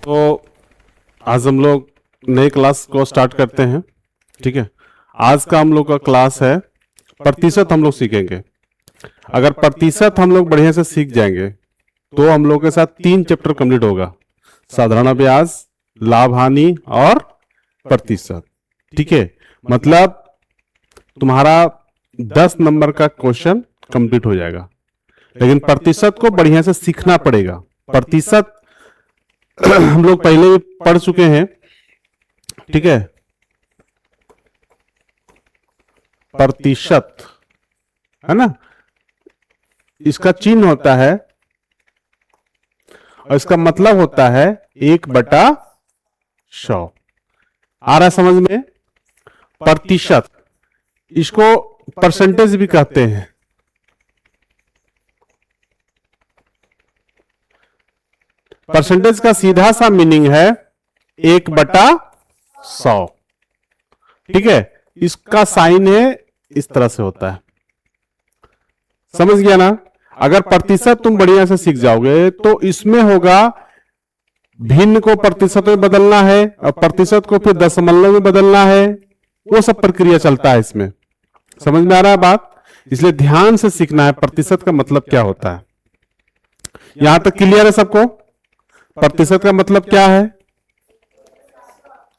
तो आज हम लोग नए क्लास को स्टार्ट करते हैं। ठीक है, आज का हम लोग का क्लास है प्रतिशत हम लोग सीखेंगे। अगर प्रतिशत हम लोग बढ़िया से सीख जाएंगे तो हम लोग के साथ 3 चैप्टर कंप्लीट होगा, साधारण ब्याज, लाभ हानि और प्रतिशत। ठीक है, मतलब तुम्हारा 10 नंबर का क्वेश्चन कंप्लीट हो जाएगा, लेकिन प्रतिशत को बढ़िया से सीखना पड़ेगा। प्रतिशत हम लोग पहले भी पढ़ चुके हैं। ठीक है, प्रतिशत है ना, इसका चिन्ह होता है और इसका मतलब होता है 1/100। आ रहा समझ में? प्रतिशत, इसको परसेंटेज भी कहते हैं। परसेंटेज का सीधा सा मीनिंग है 1/100। ठीक है, इसका साइन है इस तरह से होता है। समझ गया ना? अगर प्रतिशत तुम बढ़िया से सीख जाओगे तो इसमें होगा भिन्न को प्रतिशत में बदलना है और प्रतिशत को फिर दशमलव में बदलना है, वो सब प्रक्रिया चलता है इसमें। समझ में आ रहा है बात? इसलिए ध्यान से सीखना है प्रतिशत का मतलब क्या होता है। यहां तक क्लियर है सबको? प्रतिशत का मतलब क्या है?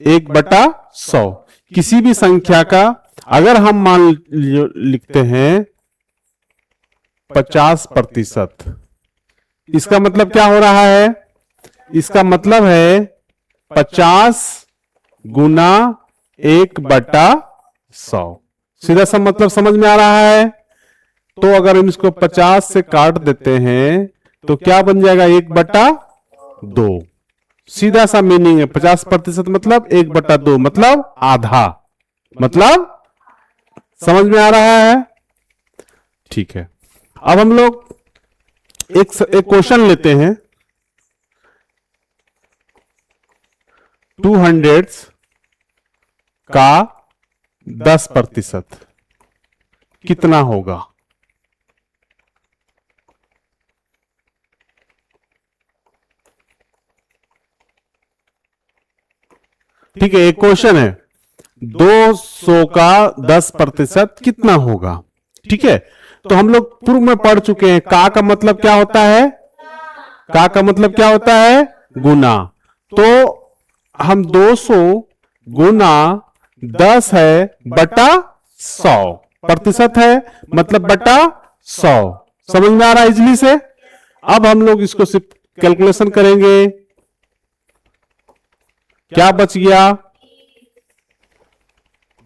1/100। किसी भी संख्या का अगर हम मान लिखते हैं 50%, इसका मतलब क्या हो रहा है? इसका मतलब है 50 गुना 1/100। सीधा सा मतलब समझ में आ रहा है? तो अगर हम इसको 50 से काट देते हैं तो क्या बन जाएगा? 1/2। सीधा सा मीनिंग है 50% मतलब 1/2 मतलब आधा। मतलब समझ में आ रहा है? ठीक है, अब हम लोग एक क्वेश्चन लेते हैं। 200 का 10% कितना होगा? ठीक है, एक क्वेश्चन है 200 का 10% कितना होगा। ठीक है, तो हम लोग पूर्व में पढ़ चुके हैं का मतलब क्या होता है? का मतलब क्या होता है? गुना। तो हम 200 गुना 10 है बटा 100, प्रतिशत है मतलब बटा 100। समझ में आ रहा है इजली से? अब हम लोग इसको सिर्फ कैलकुलेशन करेंगे। क्या बच गया?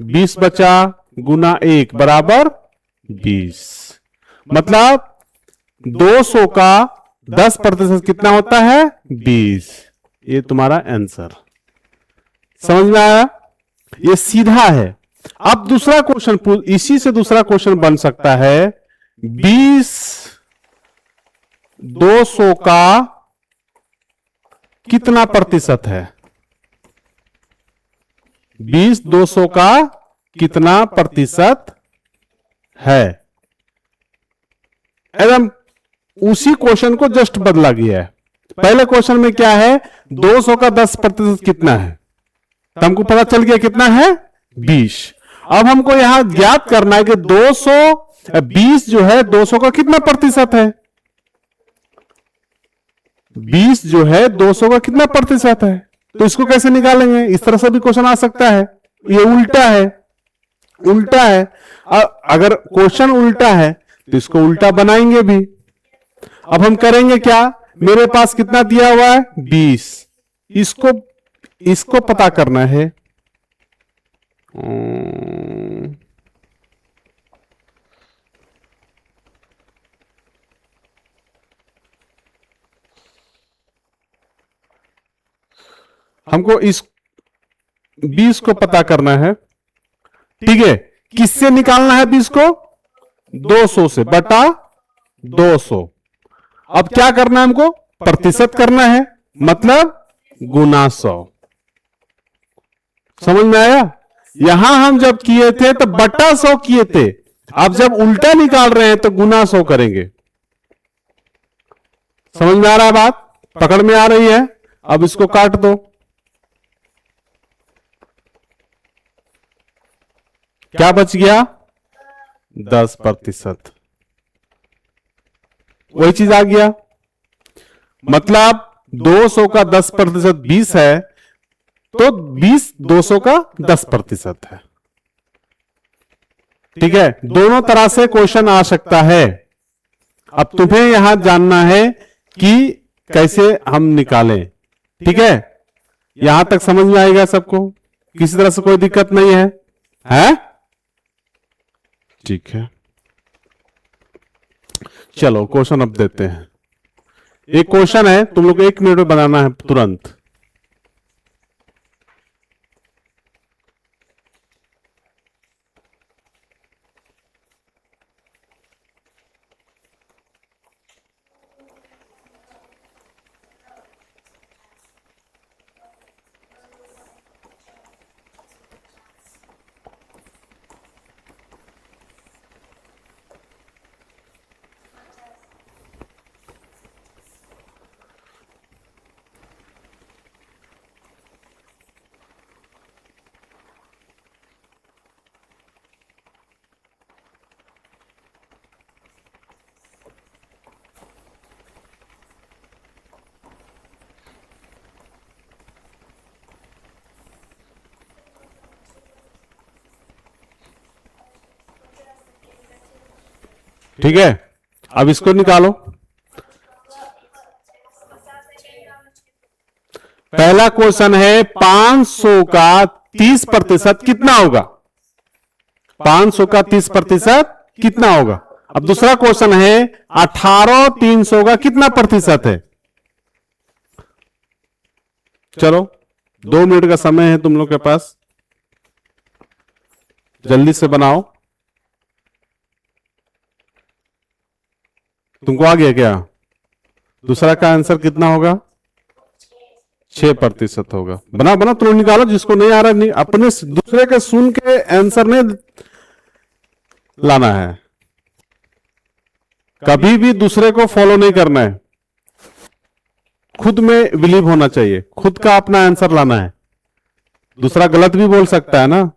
20 बचा गुना 1 बराबर 20। मतलब 200 का 10% कितना होता है? 20। ये तुम्हारा आंसर। समझ में आया? ये सीधा है। अब दूसरा क्वेश्चन, इसी से दूसरा क्वेश्चन बन सकता है 20 200 का कितना प्रतिशत है? 20 200 का कितना प्रतिशत है? एकदम उसी क्वेश्चन को जस्ट बदला गया है। पहले क्वेश्चन में क्या है? 200 का 10% कितना है? तो हमको पता चल गया कितना है? 20। अब हमको यहां ज्ञात करना है कि 220 जो है 200 का कितना प्रतिशत है? 20 जो है 200 का कितना प्रतिशत है? तो इसको कैसे निकालेंगे? इस तरह से भी क्वेश्चन आ सकता है। ये उल्टा है, उल्टा है। अगर क्वेश्चन उल्टा है तो इसको उल्टा बनाएंगे भी। अब हम करेंगे क्या? मेरे पास कितना दिया हुआ है? 20। इसको पता करना है। हमको इस 20 को पता करना है। ठीक है, किससे निकालना है 20 को? 200 से बटा 200। अब क्या करना है हमको? प्रतिशत करना है, मतलब गुना 100। समझ में आया? यहां हम जब किए थे तो बटा 100 किए थे, अब जब उल्टा निकाल रहे हैं तो गुना 100 करेंगे। समझ में आ रहा है बात? पकड़ में आ रही है? अब इसको काट दो, क्या बच गया? 10%। वही चीज आ गया, मतलब 200 का 10% 20 है, तो 20 200 का 10% है। ठीक है, दोनों तरह से क्वेश्चन आ सकता है। अब तुम्हें यहां जानना है कि कैसे हम निकालें। ठीक है, यहां तक समझ में आएगा सबको? किसी तरह से कोई दिक्कत नहीं है? हैं? ठीक है, चलो क्वेश्चन अब देते हैं। एक क्वेश्चन है, तुम लोग 1 मिनट में बनाना है तुरंत। ठीक है, अब इसको निकालो। पहला क्वेश्चन है 500 का 30% कितना होगा? 500 का 30% कितना होगा? अब दूसरा क्वेश्चन है 18 300 का कितना प्रतिशत है? चलो 2 मिनट का समय है तुम लोग के पास, जल्दी से बनाओ। तुमको आ गया क्या? दूसरा का आंसर कितना होगा? 6% होगा। बना बना तुम निकालो, जिसको नहीं आ रहा नहीं, अपने दूसरे के सुन के आंसर नहीं लाना है। कभी भी दूसरे को फॉलो नहीं करना है, खुद में बिलीव होना चाहिए, खुद का अपना आंसर लाना है। दूसरा गलत भी बोल सकता है ना।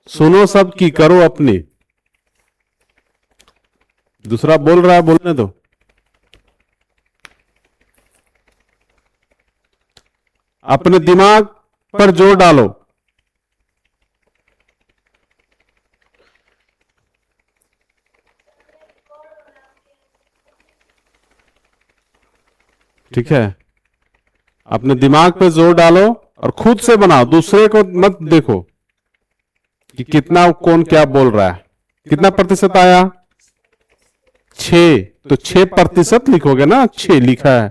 सुनो सबकी, करो अपनी। दूसरा बोल रहा है, बोलने दो। अपने दिमाग पर जोर डालो। ठीक है, अपने दिमाग पे जोर डालो और खुद से बनाओ, दूसरे को मत देखो कि कितना कौन क्या बोल रहा है। कितना प्रतिशत आया? 6, तो 6% लिखोगे ना, 6 लिखा है।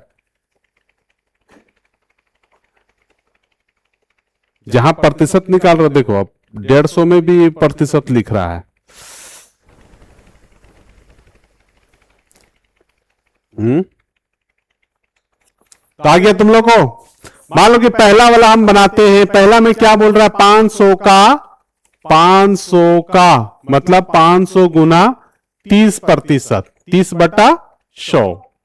जहां प्रतिशत निकाल रहे देखो, अब 150 में भी प्रतिशत लिख रहा है। तो आ गया तुम लोग को? मान लो कि पहला वाला हम बनाते हैं। पहला में क्या बोल रहा है? 500 का 500 का मतलब 500 गुना 30%, 30/100।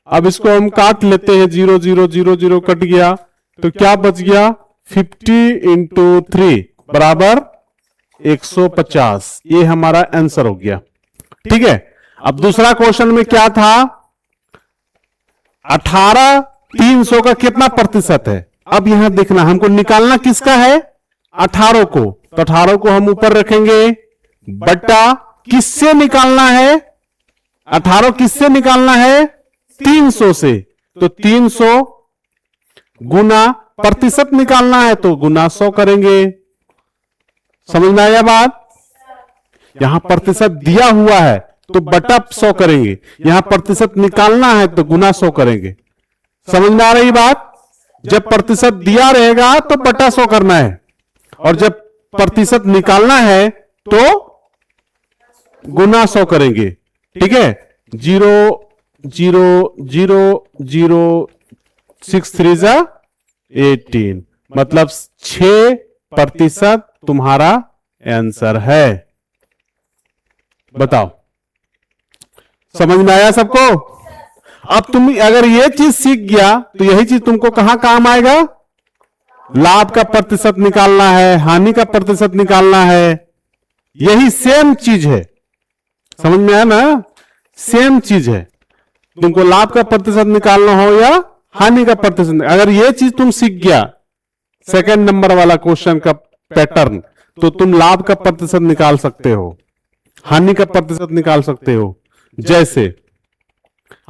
अब इसको हम काट लेते हैं, 0 0 0 0 कट गया, तो क्या बच गया? 50 इंटू 3 बराबर 150। ये हमारा आंसर हो गया। ठीक है, अब दूसरा क्वेश्चन में क्या था? 18 300 का कितना प्रतिशत है? अब यहां देखना, हमको निकालना किसका है? 18 को। तो 18 को हम ऊपर रखेंगे, बट्टा किससे निकालना है? 18 किससे निकालना है? 300 से। तो 300 गुना प्रतिशत निकालना है, तो गुना 100 करेंगे। समझ में आया बात? यहां प्रतिशत दिया हुआ है तो बटा 100 करेंगे, यहां प्रतिशत निकालना है तो गुना 100 करेंगे। समझ में आ रही बात? जब प्रतिशत दिया रहेगा तो बटा 100 करना है, और जब प्रतिशत निकालना है तो गुना 100 करेंगे। ठीक है, 0 0 0 0 6 3 जा 18, मतलब 6% तुम्हारा आंसर है। बताओ, समझ में आया सबको? अब तुम अगर ये चीज सीख गया तो यही चीज तुमको कहां काम आएगा? लाभ का प्रतिशत निकालना है, हानि का प्रतिशत निकालना है, यही सेम चीज है। समझ में आया ना? सेम चीज है। तुमको लाभ का प्रतिशत निकालना हो या हानि का प्रतिशत, अगर ये चीज तुम सीख गया सेकंड नंबर वाला क्वेश्चन का पैटर्न, तो तुम लाभ का प्रतिशत निकाल सकते हो, हानि का प्रतिशत निकाल सकते हो। जैसे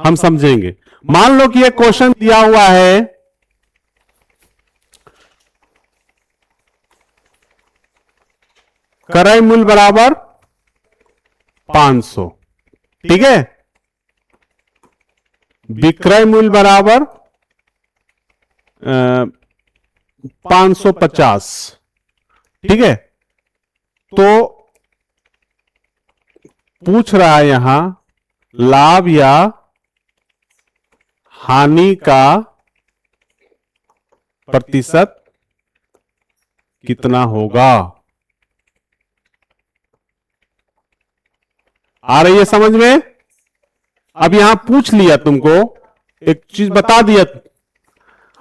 हम समझेंगे, मान लो कि ये क्वेश्चन दिया हुआ है क्रय मूल्य बराबर 500, ठीक है, विक्रय मूल्य बराबर 550, ठीक है। तो पूछ रहा है यहां लाभ या हानि का प्रतिशत कितना होगा। आ रही है समझ में? अब यहां पूछ लिया तुमको, एक चीज बता दिया।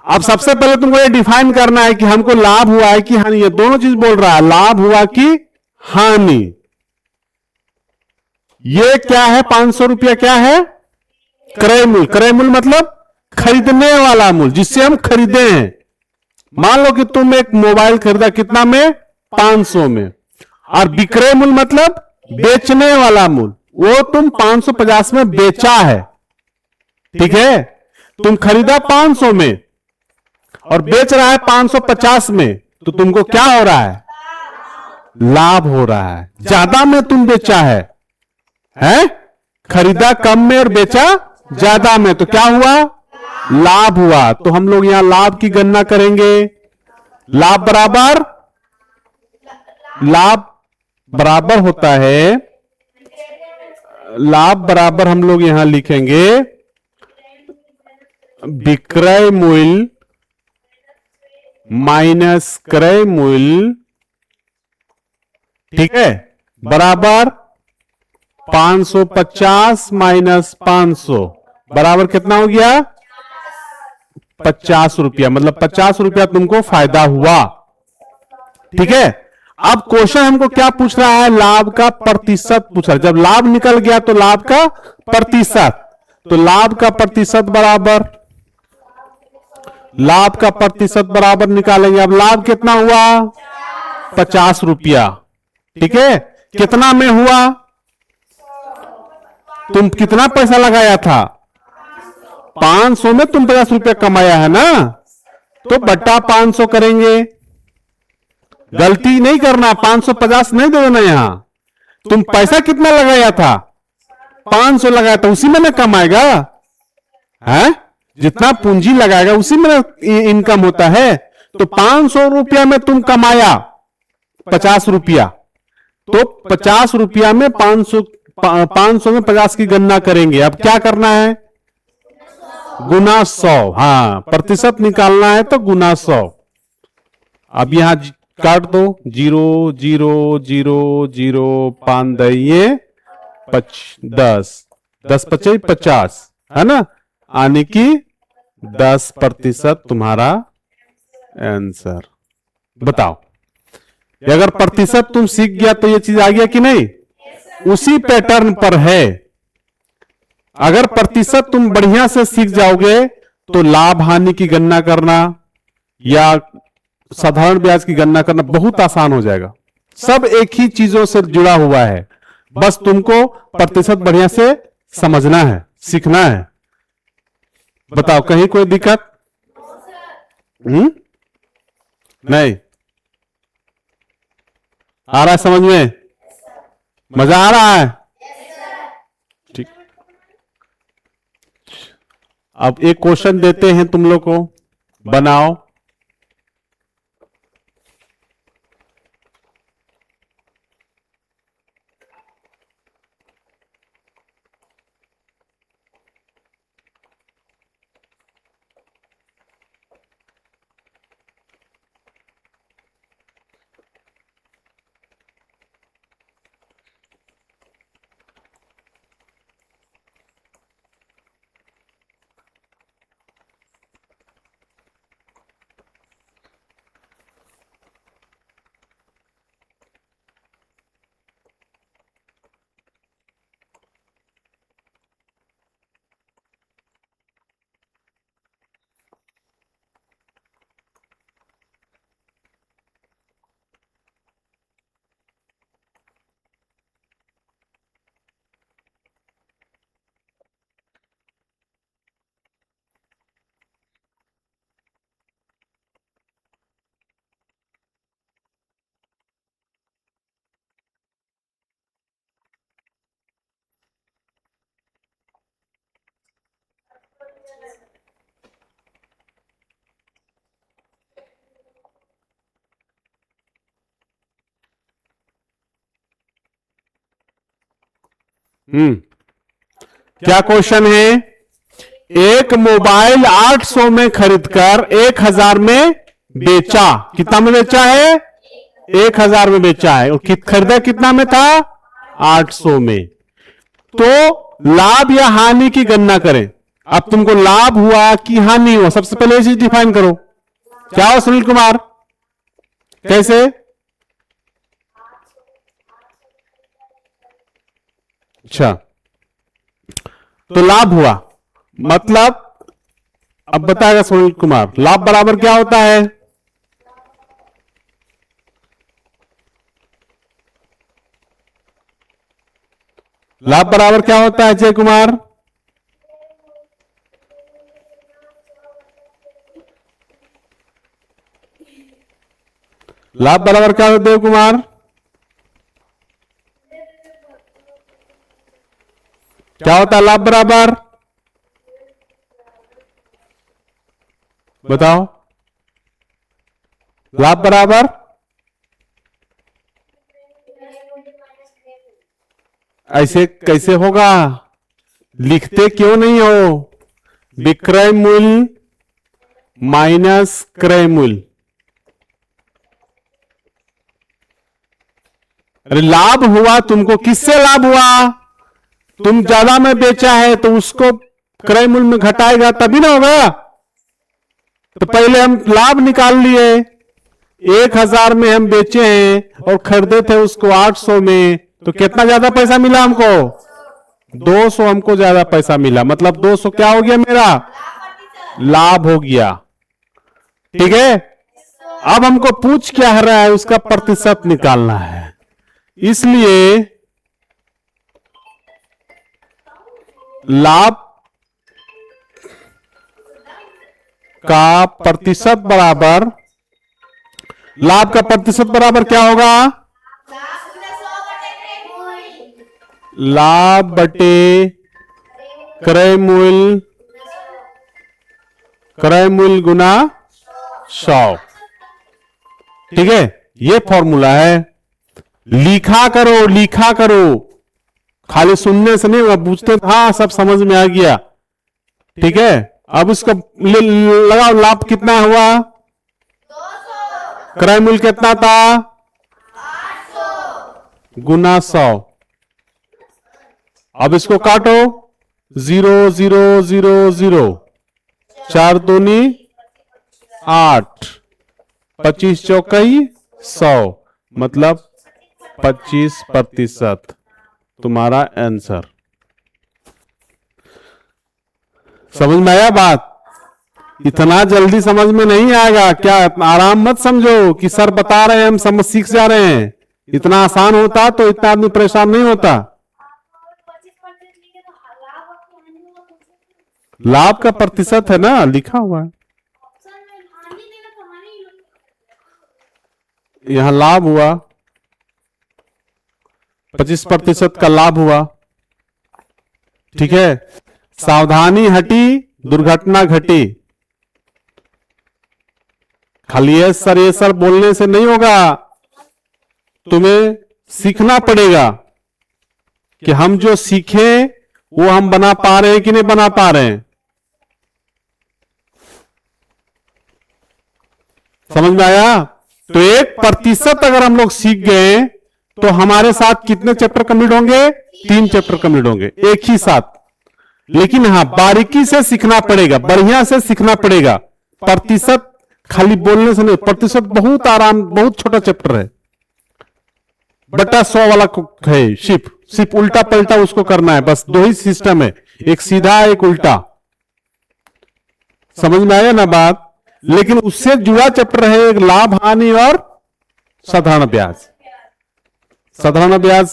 अब सबसे पहले तुमको ये डिफाइन करना है कि हमको लाभ हुआ है कि हानि। ये दोनों चीज बोल रहा है, लाभ हुआ कि हानि। ये क्या है? 500 रुपया क्या है? क्रय मूल्य। क्रय मूल्य मतलब खरीदने वाला मूल्य, जिससे हम खरीदे हैं। मान लो कि तुम एक मोबाइल खरीदा, कितना में? 500 में। और विक्रय मूल्य मतलब बेचने वाला मूल्य, वो तुम 550 में बेचा है, ठीक है। तुम खरीदा 500 में और बेच रहा है 550 में, तो तुमको क्या हो रहा है? लाभ हो रहा है। ज्यादा में तुम बेचा है? खरीदा कम में और बेचा ज्यादा में, तो क्या हुआ? लाभ हुआ। तो हम लोग यहां लाभ की गणना करेंगे। लाभ बराबर होता है, लाभ बराबर हम लोग यहां लिखेंगे विक्रय मूल्य माइनस क्रय मूल्य, ठीक है, बराबर 550 माइनस 500 बराबर कितना हो गया? 50 रुपया। मतलब 50 रुपया तुमको फायदा हुआ, ठीक है। अब क्वेश्चन हमको क्या पूछ रहा है? लाभ का प्रतिशत पूछ रहा है। जब लाभ निकल गया तो लाभ का प्रतिशत, तो लाभ का प्रतिशत बराबर, लाभ का प्रतिशत बराबर निकालेंगे। अब लाभ कितना हुआ? 50 रुपया, ठीक है। कितना में हुआ? तुम कितना पैसा लगाया था? 500 में तुम 50 रुपया कमाया है ना, तो बट्टा 500 करेंगे। गलती नहीं करना, 550 नहीं दे देना। यहां तुम पैसा कितना लगाया था? 500 लगाया था, उसी में ना कमाएगा है। जितना पूंजी लगाएगा उसी में इनकम होता है। तो 500 रुपया में तुम कमाया 50 रुपया, तो 50 रुपया में 500 में 50 की गणना करेंगे। अब क्या करना है? गुना 100। हाँ, प्रतिशत निकालना है तो गुना 100। अब यहां काट दो, 0 0 0 0 5 दइए 10 10 25 50 है ना, यानी कि 10% तुम्हारा आंसर। बताओ, अगर प्रतिशत तुम सीख गया तो ये चीज आ गया कि नहीं? उसी पैटर्न पर है। अगर प्रतिशत तुम बढ़िया से सीख जाओगे तो लाभ हानि की गणना करना या साधारण ब्याज की गणना करना बहुत आसान हो जाएगा। सब एक ही चीजों से जुड़ा हुआ है, बस तुमको प्रतिशत बढ़िया से समझना है, सीखना है। बताओ, कहीं कोई दिक्कत? नहीं आ रहा है समझ में? मजा आ रहा है? ठीक। अब एक क्वेश्चन देते हैं तुम लोग को, बनाओ। क्या क्वेश्चन है? एक मोबाइल 800 में खरीदकर 1000 में बेचा। कितना में बेचा है? 1000 में बेचा है। और खरीदा कितना में था? 800 में। तो लाभ या हानि की गणना करें। अब तुमको लाभ हुआ कि हानि हुआ, सबसे पहले ये चीज डिफाइन करो। क्या हो सुनील कुमार? कैसे? अच्छा, तो लाभ हुआ मतलब, अब बताएगा सुनील कुमार, लाभ बराबर क्या होता है? लाभ बराबर क्या होता है अजय कुमार? लाभ बराबर क्या होता है देव कुमार? क्या होता है लाभ बराबर? बताओ। लाभ बराबर ऐसे कैसे होगा? लिखते क्यों नहीं हो? विक्रय मूल्य माइनस क्रय मूल्य। अरे लाभ हुआ तुमको, किससे लाभ हुआ? तुम ज्यादा में बेचा है तो उसको क्रय मूल्य में घटाएगा तभी ना होगा। तो पहले हम लाभ निकाल लिए। 1000 में हम बेचे हैं और खरीदे थे उसको 800 में, तो कितना ज्यादा पैसा मिला हमको? 200 हमको ज्यादा पैसा मिला। मतलब 200 क्या हो गया मेरा? लाभ हो गया। ठीक है, अब हमको पूछ क्या रहा है? उसका प्रतिशत निकालना है। इसलिए लाभ का प्रतिशत बराबर, लाभ का प्रतिशत बराबर क्या होगा? लाभ बटे क्रय मूल्य, क्रय मूल्य गुना 100। ठीक है, ये फॉर्मूला है। लिखा करो, लिखा करो, खाली सुनने से नहीं होगा। पूछते हाँ सब समझ में आ गया। ठीक है, अब इसका लगाओ। लाभ कितना हुआ? क्रय मूल्य कितना था? 800 गुना 100। अब इसको काटो। 0 0 0 0, 4 दूनी 8, 25 चौकई 100, मतलब 25% तुम्हारा आंसर। समझ में आया बात? इतना जल्दी समझ में नहीं आएगा क्या? आराम मत समझो कि सर बता रहे हैं हम समझ सीख जा रहे हैं। इतना आसान होता तो इतना आदमी परेशान नहीं होता। लाभ का प्रतिशत है ना, लिखा हुआ है यहां। लाभ हुआ 25% का लाभ हुआ। ठीक है, सावधानी हटी, दुर्घटना घटी। खाली ये सर बोलने से नहीं होगा, तुम्हें सीखना पड़ेगा कि हम जो सीखे वो हम बना पा रहे हैं कि नहीं बना पा रहे हैं। समझ में आया? तो 1% अगर हम लोग सीख गए तो हमारे साथ कितने चैप्टर कंप्लीट होंगे? 3 चैप्टर कंप्लीट होंगे एक ही साथ। लेकिन हाँ, बारीकी से सीखना पड़ेगा, बढ़िया से सीखना पड़ेगा। प्रतिशत खाली बोलने से नहीं। प्रतिशत बहुत आराम, बहुत छोटा चैप्टर है। बटा 100 वाला है। सिर्फ उल्टा पलटा उसको करना है, बस 2 ही सिस्टम है, एक सीधा एक उल्टा। समझ में आया ना बात? लेकिन उससे जुड़ा चैप्टर है एक लाभ हानि और साधारण ब्याज। साधारण ब्याज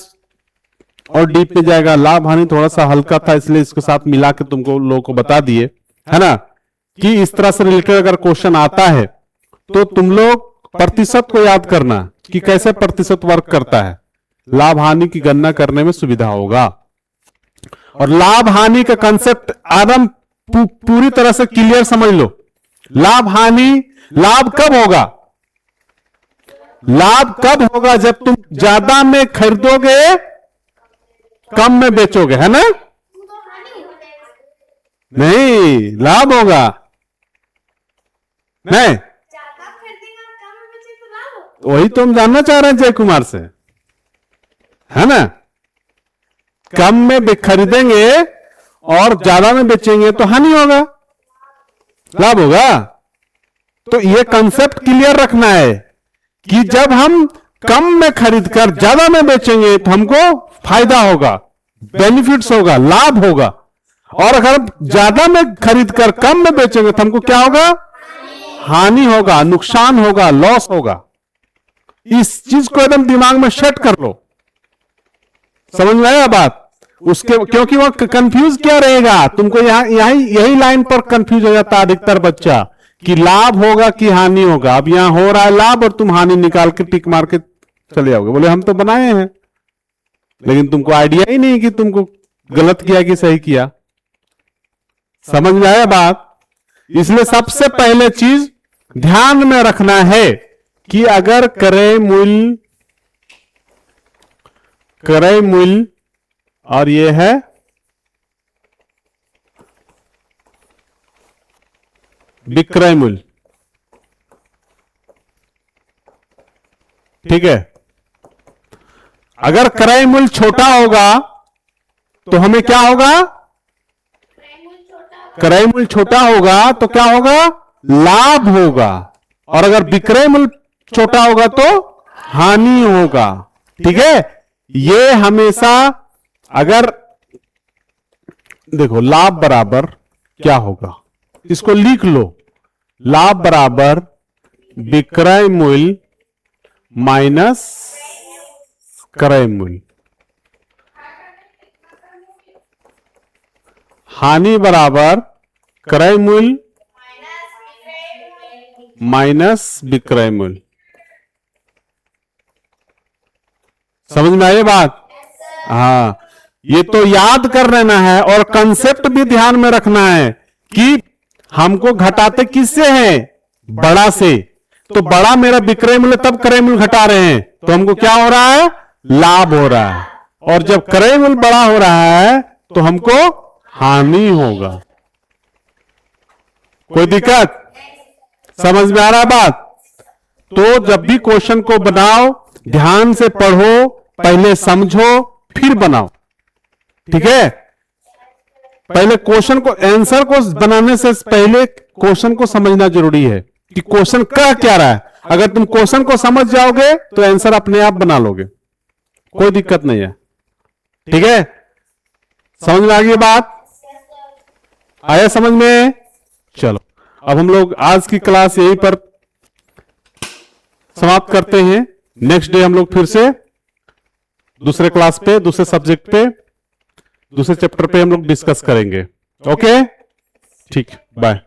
और डीप में जाएगा। लाभ हानि थोड़ा सा हल्का था, इसलिए इसके साथ मिला के तुमको लोगों को बता दिए, है ना, कि इस तरह से रिलेटेड अगर क्वेश्चन आता है तो तुम लोग प्रतिशत को याद करना कि कैसे प्रतिशत वर्क करता है। लाभ हानि की गणना करने में सुविधा होगा। और लाभ हानि का कंसेप्ट आदम पूरी तरह से क्लियर समझ लो। लाभ हानि, लाभ कब होगा? लाभ कब होगा? जब तुम ज्यादा में खरीदोगे कम में बेचोगे, है ना? नहीं, लाभ होगा। नहीं, वही तो हम जानना चाह रहे हैं जय कुमार से, है ना? कम में खरीदेंगे और ज्यादा में बेचेंगे तो हानि होगा, लाभ होगा। तो ये कंसेप्ट क्लियर रखना है कि जब हम कम में खरीदकर ज्यादा में बेचेंगे तो हमको फायदा होगा, बेनिफिट्स होगा, लाभ होगा। और अगर ज्यादा में खरीदकर कम में बेचेंगे तो हमको क्या होगा? हानि होगा, नुकसान होगा, लॉस होगा। इस चीज को एकदम दिमाग में सेट कर लो। समझ में आया बात? उसके क्योंकि वो कंफ्यूज क्या रहेगा, तुमको यही लाइन पर कंफ्यूज हो जाता है अधिकतर बच्चा कि लाभ होगा कि हानि होगा। अब यहां हो रहा है लाभ और तुम हानि निकाल के टिक मार के चले जाओगे, बोले हम तो बनाए हैं, लेकिन तुमको आइडिया ही नहीं कि तुमको गलत किया कि सही किया। समझ में आया बात? इसलिए सबसे पहले चीज ध्यान में रखना है कि अगर क्रय मूल्य और ये है विक्रय मूल्य, ठीक है? अगर क्रय मूल्य छोटा होगा तो हमें क्या होगा? क्रय मूल्य छोटा होगा तो क्या होगा? लाभ होगा। और अगर विक्रय मूल्य छोटा होगा तो हानि होगा, ठीक है? ये हमेशा, अगर देखो लाभ बराबर क्या होगा, इसको लिख लो, लाभ बराबर विक्रय मूल्य माइनस क्रय मूल्य, हानि बराबर क्रय मूल्य माइनस विक्रय मूल्य। समझ में आई बात? हाँ, ये तो याद कर लेना है और कंसेप्ट भी ध्यान में रखना है कि हमको घटाते किससे हैं? बड़ा से। तो बड़ा मेरा विक्रय मूल्य, तब क्रय मूल्य घटा रहे हैं तो हमको क्या हो रहा है? लाभ हो रहा है। और जब क्रय मूल्य बड़ा हो रहा है तो हमको हानि होगा। कोई दिक्कत? समझ में आ रहा है बात? तो जब भी क्वेश्चन को बनाओ ध्यान से पढ़ो, पहले समझो फिर बनाओ, ठीक है? पहले क्वेश्चन को, आंसर को बनाने से पहले क्वेश्चन को समझना जरूरी है कि क्वेश्चन कह क्या रहा है। अगर तुम क्वेश्चन को समझ जाओगे तो आंसर अपने आप बना लोगे, कोई दिक्कत नहीं है, ठीक है? समझ में आ गई बात? आया समझ में? चलो, अब हम लोग आज की क्लास यहीं पर समाप्त करते हैं। नेक्स्ट डे हम लोग फिर से दूसरे क्लास पे, दूसरे सब्जेक्ट पे, दूसरे चैप्टर पे हम लोग डिस्कस करेंगे। ओके, ठीक, बाय।